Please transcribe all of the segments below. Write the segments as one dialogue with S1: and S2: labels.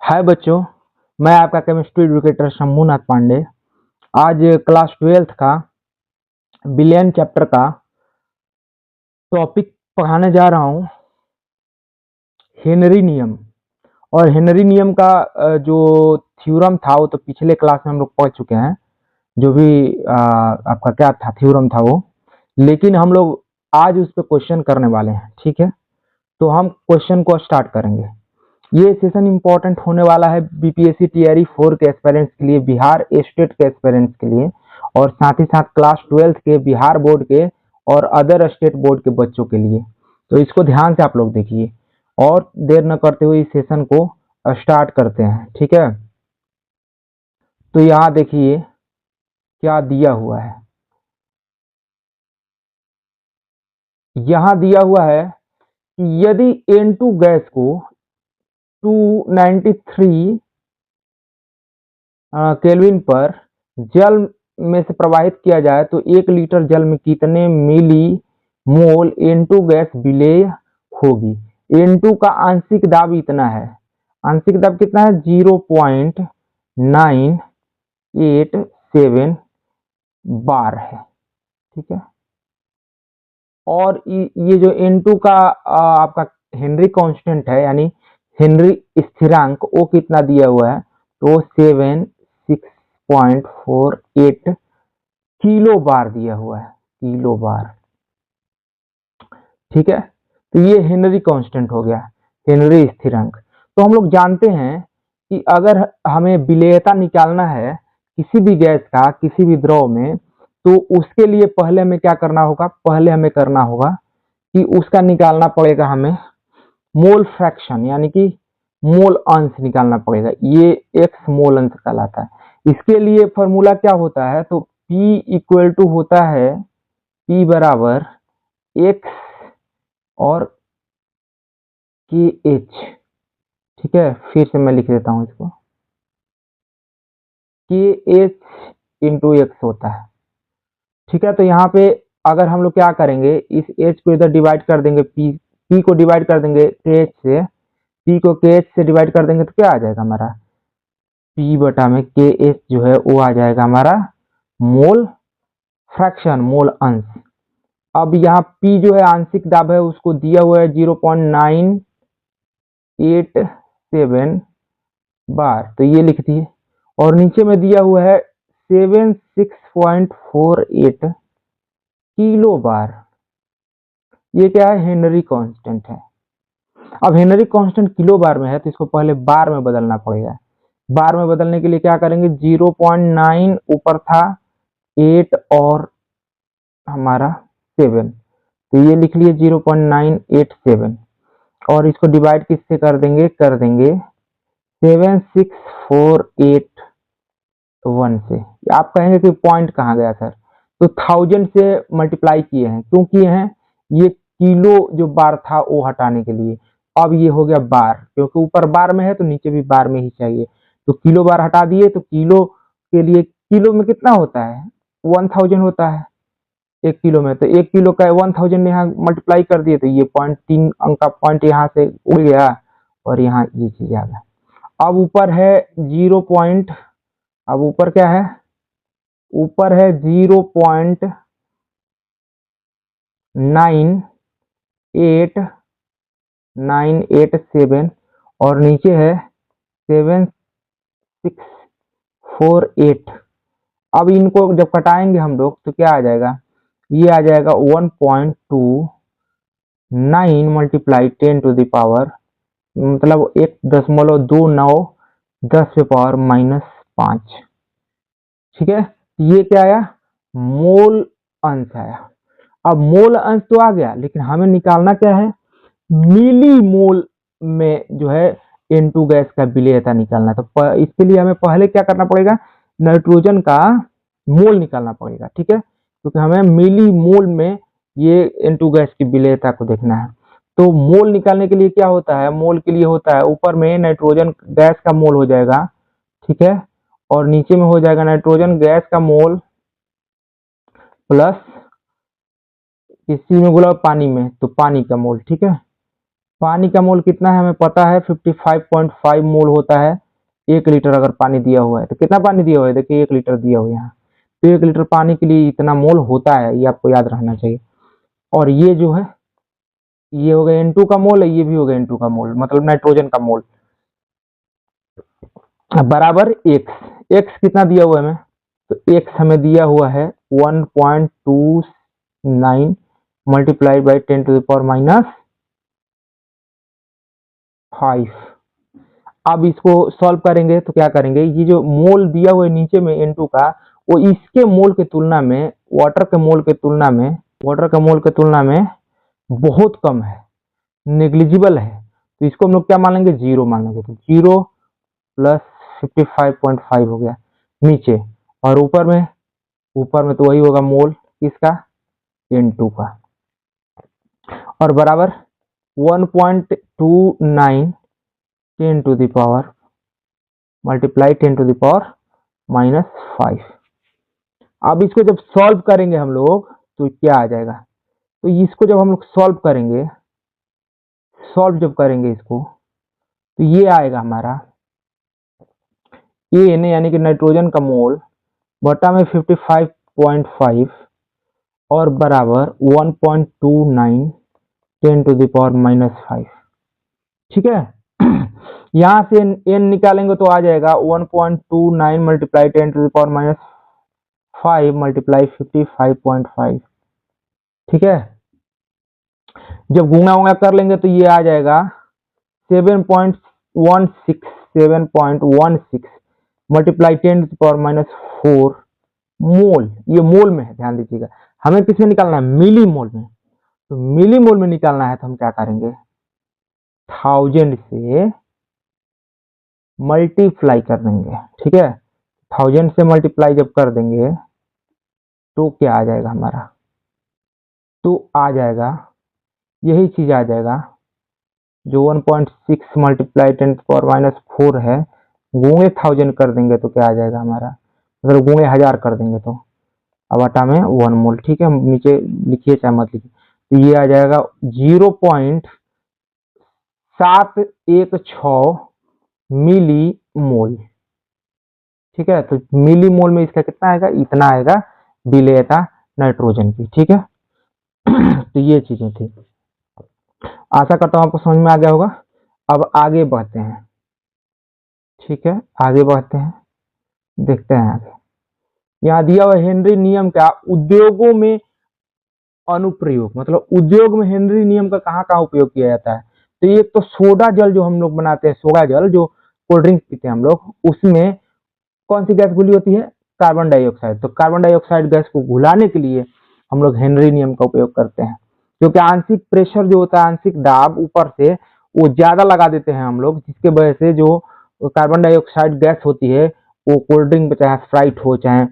S1: हाय बच्चों, मैं आपका केमिस्ट्री एजुकेटर शंभूनाथ पांडे। आज क्लास 12th का बिलियन चैप्टर का टॉपिक पढ़ाने जा रहा हूँ, हेनरी नियम। और हेनरी नियम का जो थ्योरम था वो तो पिछले क्लास में हम लोग पढ़ चुके हैं। जो भी आपका क्या था थ्योरम था वो, लेकिन हम लोग आज उस पर क्वेश्चन करने वाले हैं। ठीक है, तो हम क्वेश्चन को स्टार्ट करेंगे। ये सेशन इंपॉर्टेंट होने वाला है बीपीएससी टीआरई 4 के एस्पिरेंट्स के लिए, बिहार स्टेट के एस्पिरेंट्स के लिए, और साथ ही साथ क्लास 12th के बिहार बोर्ड के और अदर स्टेट बोर्ड के बच्चों के लिए। तो इसको ध्यान से आप लोग देखिए और देर न करते हुए इस सेशन को स्टार्ट करते हैं। ठीक है, तो यहाँ देखिए क्या दिया हुआ है। यहाँ दिया हुआ है कि यदि N2 गैस को 293 केल्विन पर जल में से प्रवाहित किया जाए तो 1 लीटर जल में कितने मिली मोल N2 गैस विलेय होगी। N2 का आंशिक दाब इतना है, आंशिक दाब कितना है 0.987 बार है। ठीक है, और ये जो N2 का आपका हेनरी कांस्टेंट है, यानी हेनरी स्थिरांक, वो कितना दिया हुआ है तो 76.48 किलो बार दिया हुआ है, किलो बार। ठीक है, तो ये हेनरी कांस्टेंट हो गया, हेनरी स्थिरांक। तो हम लोग जानते हैं कि अगर हमें विलेयता निकालना है किसी भी गैस का किसी भी द्रव में, तो उसके लिए पहले हमें क्या करना होगा, पहले हमें करना होगा कि उसका निकालना पड़ेगा हमें मोल फ्रैक्शन, यानी कि मोल अंश निकालना पड़ेगा। ये एक्स मोल अंश कहलाता है। इसके लिए फॉर्मूला क्या होता है तो P इक्वल टू होता है P बराबर एक्स और के एच। ठीक है, फिर से मैं लिख देता हूं इसको, के एच इंटू एक्स होता है। ठीक है, तो यहाँ पे अगर हम लोग क्या करेंगे, इस एच को इधर डिवाइड कर देंगे, पी को डिवाइड कर देंगे के एच से, पी को के एच से डिवाइड कर देंगे तो क्या आ जाएगा हमारा P बटा में के एच जो है वो आ जाएगा हमारा मोल फ्रैक्शन, मोल अंश। अब यहाँ P जो है आंशिक दाब है, उसको दिया हुआ है 0.987 बार, तो ये लिख दिए। और नीचे में दिया हुआ है 76.48 किलो बार। ये क्या है, हेनरी कांस्टेंट है। अब हेनरी कांस्टेंट किलो बार में है तो इसको पहले बार में बदलना पड़ेगा। बार में बदलने के लिए क्या करेंगे, 0.9 ऊपर था, 8 और हमारा 7, तो ये लिख लिए 0.987, और इसको डिवाइड किससे कर देंगे, 76481 से। आप कहेंगे कि पॉइंट कहाँ गया सर, तो 1000 से मल्टीप्लाई किए हैं, क्यों किए हैं, ये किलो जो बार था वो हटाने के लिए। अब ये हो गया बार, क्योंकि ऊपर बार में है तो नीचे भी बार में ही चाहिए, तो किलो बार हटा दिए। तो किलो के लिए, किलो में कितना होता है 1000 होता है 1 किलो में, तो 1 किलो का 1000 यहाँ मल्टीप्लाई कर दिए, तो ये 3 अंक का पॉइंट यहाँ से उड़ गया और यहाँ ये चीज आ गया। अब ऊपर है 0 पॉइंट, अब ऊपर क्या है, ऊपर है 0.98987 और नीचे है 7648। अब इनको जब कटाएंगे हम लोग तो क्या आ जाएगा, ये आ जाएगा 1.29 मल्टीप्लाई 10 टू द पावर, मतलब 1.29 10 पे पावर -5। ठीक है, ये क्या आया, मोल अंश आया। अब मोल अंश तो आ गया, लेकिन हमें निकालना क्या है, मिली मोल में जो है N2 गैस का विलेयता निकालना। तो इसके लिए हमें पहले क्या करना पड़ेगा, नाइट्रोजन का मोल निकालना पड़ेगा। ठीक है, क्योंकि हमें मिली मोल में ये N2 गैस की विलेयता को देखना है। तो मोल निकालने के लिए क्या होता है, मोल के लिए होता है ऊपर में नाइट्रोजन गैस का मोल हो जाएगा, ठीक है, और नीचे में हो जाएगा नाइट्रोजन गैस का मोल प्लस इसी में बोला पानी में तो पानी का मोल। ठीक है, पानी का मोल कितना है हमें पता है, 55.5 मोल होता है 1 लीटर अगर पानी दिया हुआ है। तो कितना पानी दिया हुआ है, देखिए 1 लीटर दिया हुआ है यहाँ। तो 1 लीटर पानी के लिए इतना मोल होता है, ये आपको याद रखना चाहिए। और ये जो है ये हो गया N2 का मोल है, ये भी हो गया N2 का मोल, मतलब नाइट्रोजन का मोल बराबर x कितना दिया हुआ है हमें, तो x हमें दिया हुआ है 1.29 मल्टीप्लाइड बाई 10⁻⁵। अब इसको सॉल्व करेंगे तो क्या करेंगे, ये जो मोल दिया हुआ है नीचे में N2 का, वो इसके मोल के तुलना में वाटर के मोल के तुलना में बहुत कम है, नेग्लिजिबल है। तो इसको हम लोग क्या मान लेंगे, 0 मान लेंगे। तो 0 प्लस 55.5 हो गया नीचे, और ऊपर में तो वही होगा मोल किसका, N2 का, और बराबर 1.29 10 to the power multiply 10 to the power -5। अब इसको जब सॉल्व करेंगे हम लोग तो क्या आ जाएगा, तो इसको जब हम लोग सॉल्व जब करेंगे इसको, तो ये आएगा हमारा ये यानी कि नाइट्रोजन का मोल बटा में 55.5 और बराबर 1.29 10 टू द पावर -5। ठीक है। यहाँ से n निकालेंगे तो आ जाएगा 1.29 multiply 10 to the power -5 multiply 55.5। ठीक है। जब गुणा कर लेंगे तो ये आ जाएगा 7.16 मल्टीप्लाई 10 टू द पावर -4 मोल। ये मोल में है, ध्यान दीजिएगा। हमें किस में निकालना है, मिली मोल में। तो मिली मोल में निकालना है तो हम क्या करेंगे, 1000 से मल्टीप्लाई कर देंगे। ठीक है, 1000 से मल्टीप्लाई जब कर देंगे तो क्या आ जाएगा हमारा, तो आ जाएगा यही चीज आ जाएगा जो 1.6 मल्टीप्लाई 10 पावर -4 है, गुणे 1000 कर देंगे तो क्या आ जाएगा हमारा, अगर गुणे 1000 कर देंगे तो अब आटा में 1 मोल। ठीक है, नीचे लिखिए चाहे मत लिखिए, तो ये आ जाएगा 0.716 मिली मोल। ठीक है, तो मिली मोल में इसका कितना आएगा, इतना आएगा विलेयता नाइट्रोजन की। ठीक है। तो ये चीजें थी, आशा करता हूं आपको समझ में आ गया होगा। अब आगे बढ़ते हैं। ठीक है, आगे बढ़ते हैं, देखते हैं आगे। यहाँ दिया हुआ हेनरी नियम का उद्योगों में अनुप्रयोग, मतलब उद्योग में हेनरी नियम का कहाँ कहाँ उपयोग किया जाता है। तो एक तो सोडा जल जो हम लोग बनाते हैं, सोडा जल जो कोल्ड ड्रिंक पीते हैं हम लोग, उसमें कौन सी गैस घुली होती है, कार्बन डाइऑक्साइड। तो कार्बन डाइऑक्साइड गैस को घुलाने के लिए हम लोग हेनरी नियम का उपयोग करते हैं, क्योंकि आंशिक प्रेशर जो होता है, आंशिक दाब ऊपर से वो ज्यादा लगा देते हैं हम लोग, जिसके वजह से जो कार्बन डाइऑक्साइड गैस होती है वो कोल्ड ड्रिंक में चाहे स्प्राइट हो चाहे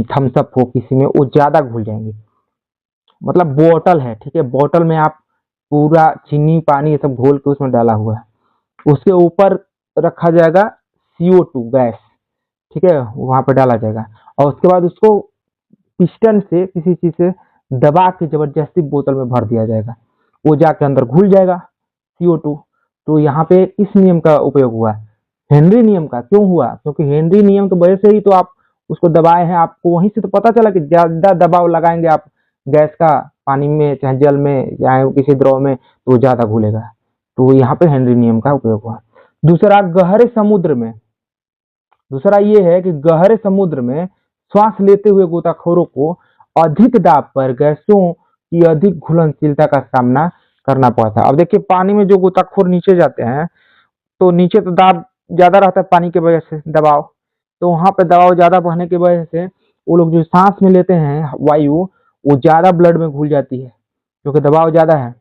S1: थम्सअप हो, किसी में वो ज्यादा घुल जाएंगी। मतलब बोतल है, ठीक है, बोतल में आप पूरा चीनी पानी ये सब घोल के उसमें डाला हुआ है, उसके ऊपर रखा जाएगा CO2 गैस। ठीक है, वहां पर डाला जाएगा और उसके बाद उसको पिस्टन से किसी चीज से दबा के जबरदस्ती बोतल में भर दिया जाएगा, वो जाके अंदर घुल जाएगा CO2। तो यहाँ पे इस नियम का उपयोग हुआ है, हेनरी नियम का। क्यों हुआ, क्योंकि हेनरी नियम की वजह से ही तो आप उसको दबाए हैं, आपको वहीं से तो पता चला कि ज्यादा दबाव लगाएंगे आप गैस का पानी में चाहे जल में या किसी द्रव में तो वो ज्यादा घुलेगा। तो यहाँ पे हेनरी नियम का उपयोग हुआ। दूसरा, गहरे समुद्र में, दूसरा ये है कि गहरे समुद्र में श्वास लेते हुए गोताखोरों को अधिक दाब पर गैसों की अधिक घुलनशीलता का सामना करना पड़ता है। अब देखिए, पानी में जो गोताखोर नीचे जाते हैं तो नीचे तो दाब ज्यादा रहता है पानी की वजह से दबाव, तो वहां पे दबाव ज्यादा बढ़ने की वजह से वो लोग जो सांस में लेते हैं वायु वो ज्यादा ब्लड में घुल जाती है क्योंकि दबाव ज्यादा है।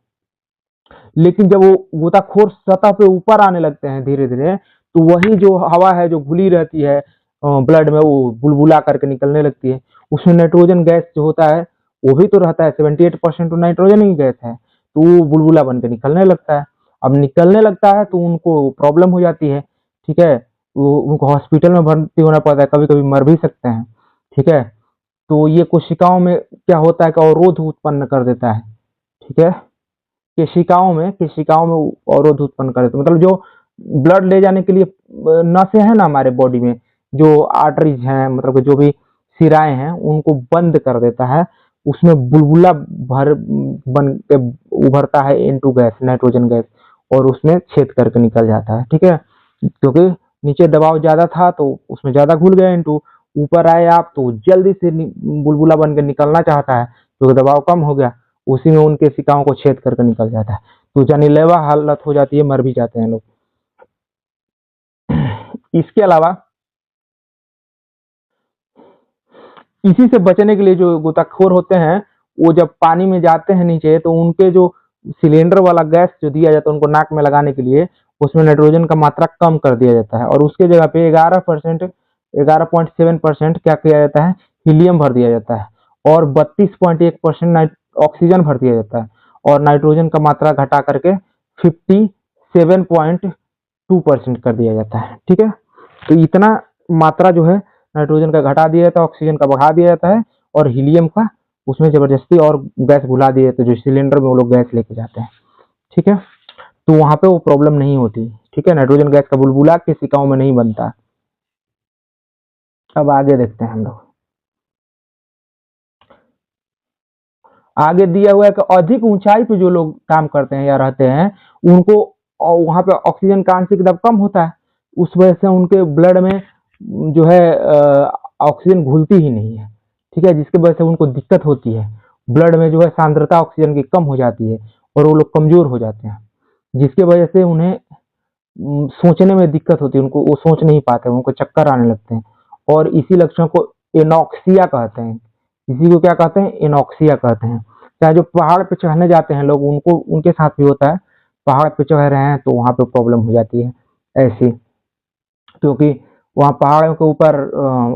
S1: लेकिन जब वो गोताखोर सतह पे ऊपर आने लगते हैं धीरे धीरे, तो वही जो हवा है जो घुली रहती है ब्लड में, वो बुलबुला करके निकलने लगती है। उसमें नाइट्रोजन गैस जो होता है वो भी तो रहता है, 78% तो नाइट्रोजन ही गैस है, तो वो बुलबुला बन के निकलने लगता है। अब निकलने लगता है तो उनको प्रॉब्लम हो जाती है। ठीक है, वो उनको हॉस्पिटल में भर्ती होना पड़ता है, कभी कभी मर भी सकते हैं। ठीक है, तो ये कोशिकाओं में क्या होता है कि अवरोध उत्पन्न कर देता है। ठीक है, केशिकाओं में अवरोध उत्पन्न कर देते हैं। मतलब जो ब्लड ले जाने के लिए नसें हैं ना हमारे बॉडी में, जो आर्टरीज हैं, मतलब जो भी सिराएं हैं, उनको बंद कर देता है। उसमें बुलबुला भर बन के उभरता है N2 गैस, नाइट्रोजन गैस, और उसमें छेद करके निकल जाता है। ठीक है, क्योंकि नीचे दबाव ज्यादा था तो उसमें ज्यादा घुल गया N2, ऊपर आए आप तो जल्दी से बुलबुला बन के निकलना चाहता है, क्योंकि दबाव कम हो गया, उसी में उनके सिकाओं को छेद करके निकल जाता है, तो जानलेवा हालत हो जाती है, मर भी जाते हैं लोग। इसके अलावा इसी से बचने के लिए जो गोताखोर होते हैं, वो जब पानी में जाते हैं नीचे, तो उनके जो सिलेंडर वाला गैस जो दिया जाता है उनको नाक में लगाने के लिए, उसमें नाइट्रोजन का मात्रा कम कर दिया जाता है, और उसके जगह पे 11.7% क्या किया जाता है, हीलियम भर दिया जाता है, और 32.1% ऑक्सीजन भर दिया जाता है, और नाइट्रोजन का मात्रा घटा करके 57.2% कर दिया जाता है। ठीक है, तो इतना मात्रा जो है नाइट्रोजन का घटा दिया जाता है, ऑक्सीजन का बढ़ा दिया जाता है, और हीलियम का उसमें जबरदस्ती और गैस घुला दिया जाता है, जो सिलेंडर में वो लोग गैस लेके जाते हैं। ठीक है, तो वहां पे वो प्रॉब्लम नहीं होती। ठीक है, नाइट्रोजन गैस का बुलबुला केशिकाओं में नहीं बनता। अब आगे देखते हैं हम लोग। आगे दिया हुआ है कि अधिक ऊंचाई पे जो लोग काम करते हैं या रहते हैं, उनको वहां पे ऑक्सीजन का आंशिक दबाव कम होता है, उस वजह से उनके ब्लड में जो है ऑक्सीजन घुलती ही नहीं है। ठीक है, जिसकी वजह से उनको दिक्कत होती है, ब्लड में जो है सांद्रता ऑक्सीजन की कम हो जाती है, और वो लोग कमजोर हो जाते हैं, जिसकी वजह से उन्हें सोचने में दिक्कत होती है, उनको वो सोच नहीं पाते, उनको चक्कर आने लगते हैं, और इसी लक्षण को एनॉक्सिया कहते हैं। इसी को क्या कहते हैं, एनॉक्सिया कहते हैं। चाहे जो पहाड़ पे चढ़ने जाते हैं लोग, उनको उनके साथ भी होता है, पहाड़ पे चढ़ रहे हैं तो वहां पे प्रॉब्लम हो जाती है ऐसी, क्योंकि वहाँ पहाड़ों के ऊपर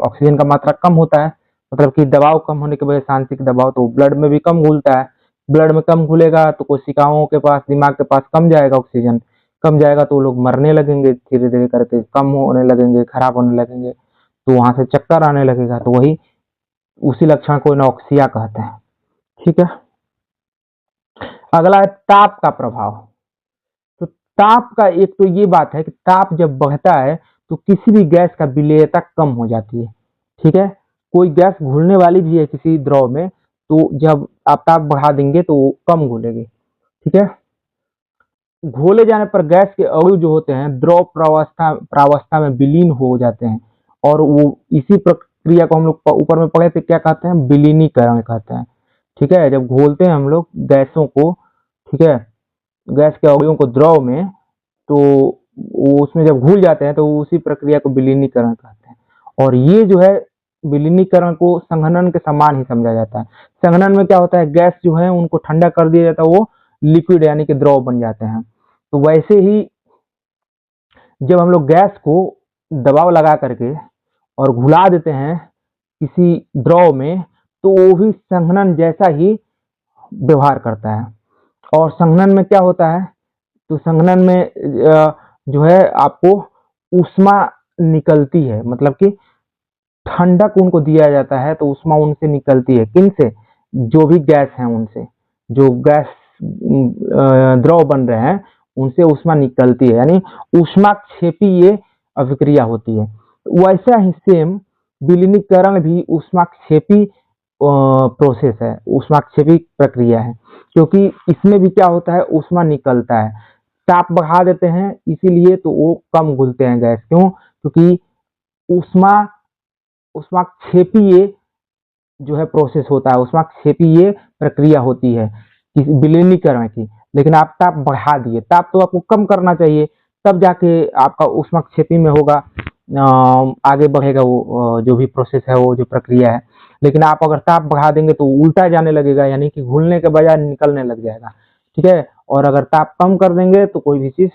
S1: ऑक्सीजन का मात्रा कम होता है, मतलब कि दबाव कम होने की वजह से आंशिक दबाव तो ब्लड में भी कम घुलता है, ब्लड में कम घुलेगा तो कोशिकाओं के पास, दिमाग के पास कम जाएगा, ऑक्सीजन कम जाएगा तो लोग मरने लगेंगे, धीरे धीरे करके कम होने लगेंगे, खराब होने लगेंगे, तो वहां से चक्कर आने लगेगा, तो वही उसी लक्षण को एनॉक्सिया कहते हैं। ठीक है, अगला है ताप का प्रभाव। तो ताप का एक तो ये बात है कि ताप जब बढ़ता है तो किसी भी गैस का विलेयता कम हो जाती है। ठीक है, कोई गैस घुलने वाली भी है किसी द्रव में, तो जब आप ताप बढ़ा देंगे तो वो कम घुलेगी। ठीक है, घोले जाने पर गैस के अणु जो होते हैं द्रव प्रावस्था में विलीन हो जाते हैं, और वो इसी प्रक्रिया को हम लोग ऊपर में पढ़े थे, क्या कहते हैं, विलीनीकरण कहते हैं। ठीक है, जब घोलते हैं हम लोग गैसों को, ठीक है, गैस के अणुओं को द्रव में, तो वो उसमें जब घुल जाते हैं तो उसी प्रक्रिया को विलीनीकरण कहते हैं। और ये जो है विलीनीकरण को संघनन के समान ही समझा जाता है। संघनन में क्या होता है, गैस जो है उनको ठंडा कर दिया जाता है, वो लिक्विड यानी कि द्रव बन जाते हैं। तो वैसे ही जब हम लोग गैस को दबाव लगा करके और घुला देते हैं किसी द्रव में, तो वो भी संघनन जैसा ही व्यवहार करता है। और संघनन में क्या होता है, तो संघनन में जो है आपको ऊष्मा निकलती है, मतलब कि ठंडक उनको दिया जाता है, तो ऊष्मा उनसे निकलती है। किन से, जो भी गैस हैं उनसे, जो गैस द्रव बन रहे हैं उनसे ऊष्मा निकलती है, यानी ऊष्माक्षेपी ये अभिक्रिया होती है। वैसा ही सेम विलीनीकरण भी ऊष्माक्षेपी प्रोसेस है, ऊष्माक्षेपी प्रक्रिया है, क्योंकि इसमें भी क्या होता है, ऊष्मा निकलता है। ताप बढ़ा देते हैं इसीलिए तो वो कम घुलते हैं गैस, क्यों, क्योंकि ऊष्माक्षेपीय जो है प्रोसेस होता है, ऊष्माक्षेपीय प्रक्रिया होती है विलीनीकरण की। लेकिन आप ताप बढ़ा दिए, ताप तो आपको कम करना चाहिए, तब जाके आपका ऊष्माक्षेपी में होगा, आगे बढ़ेगा वो जो भी प्रोसेस है, वो जो प्रक्रिया है। लेकिन आप अगर ताप बढ़ा देंगे तो उल्टा जाने लगेगा, यानी कि घुलने के बजाय निकलने लग जाएगा। ठीक है, और अगर ताप कम कर देंगे तो कोई भी चीज,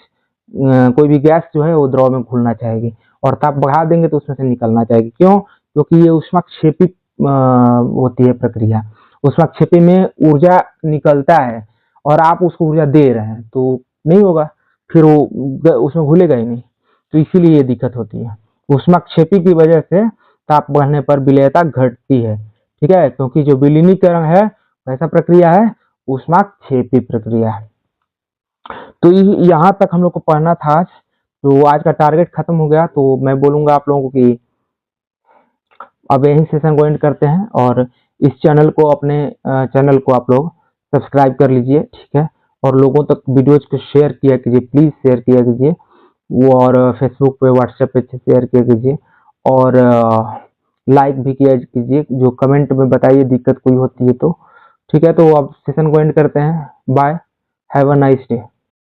S1: कोई भी गैस जो है वो द्रव में घुलना चाहेगी, और ताप बढ़ा देंगे तो उसमें से निकलना चाहेगी। क्यों, क्योंकि ये ऊष्माक्षेपी होती है प्रक्रिया। ऊष्माक्षेपी में ऊर्जा निकलता है और आप उसको ऊर्जा दे रहे हैं, तो नहीं होगा, फिर वो उसमें घुलेगा ही नहीं, तो इसीलिए ये दिक्कत होती है। ऊष्माक्षेपी की वजह से ताप बढ़ने पर विलेयता घटती है। ठीक है, क्योंकि जो विलीनीकरण है वैसा प्रक्रिया है, ऊष्माक्षेपी प्रक्रिया। तो यहाँ तक हम लोग को पढ़ना था आज। तो आज का टारगेट खत्म हो गया, तो मैं बोलूँगा आप लोगों को कि अब यही सेशन को एंड करते हैं, और इस चैनल को, अपने चैनल को आप लोग सब्सक्राइब कर लीजिए, ठीक है। और लोगों तक वीडियोज को शेयर किया कीजिए, प्लीज़ शेयर किया कीजिए वो, और फेसबुक पे, व्हाट्सएप पे शेयर किया कीजिए, और लाइक भी किया कीजिए। जो कमेंट में बताइए दिक्कत कोई होती है तो, ठीक है। तो अब सेशन को एंड करते हैं। Bye, have a nice day.